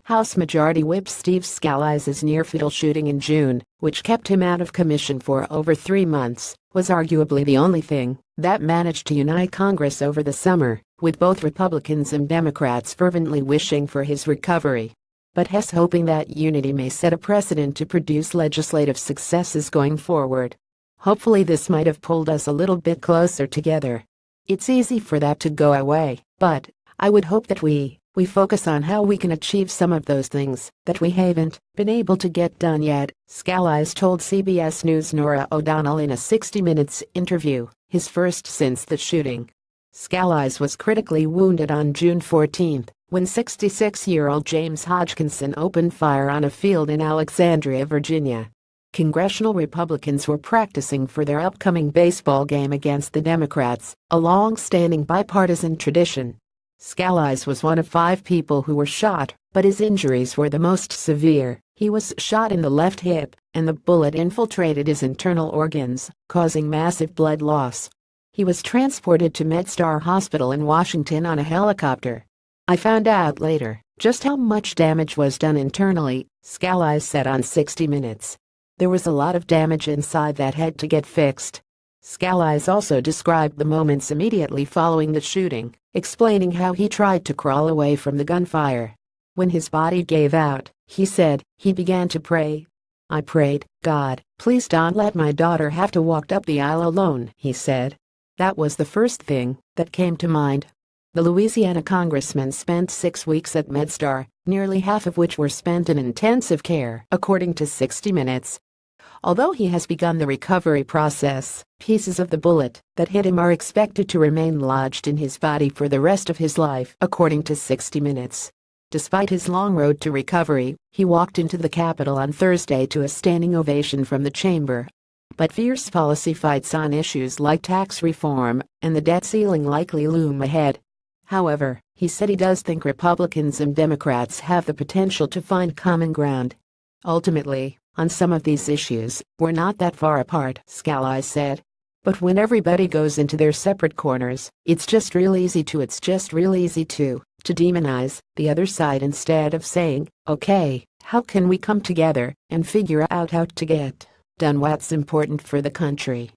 House Majority Whip Steve Scalises' near-fatal shooting in June, which kept him out of commission for over 3 months, was arguably the only thing that managed to unite Congress over the summer, with both Republicans and Democrats fervently wishing for his recovery. But Hess hoping that unity may set a precedent to produce legislative successes going forward. Hopefully this might have pulled us a little bit closer together. It's easy for that to go away, but I would hope that we focus on how we can achieve some of those things that we haven't been able to get done yet, Scalise told CBS News' Norah O'Donnell in a 60 Minutes interview, his first since the shooting. Scalise was critically wounded on June 14 when 66-year-old James Hodgkinson opened fire on a field in Alexandria, Virginia. Congressional Republicans were practicing for their upcoming baseball game against the Democrats, a long-standing bipartisan tradition. Scalise was one of 5 people who were shot, but his injuries were the most severe. He was shot in the left hip, and the bullet infiltrated his internal organs, causing massive blood loss. He was transported to MedStar Hospital in Washington on a helicopter. I found out later just how much damage was done internally, Scalise said on 60 Minutes. There was a lot of damage inside that had to get fixed. Scalise also described the moments immediately following the shooting, explaining how he tried to crawl away from the gunfire. When his body gave out, he said, he began to pray. I prayed, God, please don't let my daughter have to walk up the aisle alone, he said. That was the first thing that came to mind. The Louisiana congressman spent 6 weeks at MedStar, nearly half of which were spent in intensive care, according to 60 Minutes. Although he has begun the recovery process, pieces of the bullet that hit him are expected to remain lodged in his body for the rest of his life, according to 60 Minutes. Despite his long road to recovery, he walked into the Capitol on Thursday to a standing ovation from the chamber. But fierce policy fights on issues like tax reform and the debt ceiling likely loom ahead. However, he said he does think Republicans and Democrats have the potential to find common ground. Ultimately, on some of these issues, we're not that far apart, Scalise said. But when everybody goes into their separate corners, it's just real easy to demonize the other side instead of saying, okay, how can we come together and figure out how to get done what's important for the country.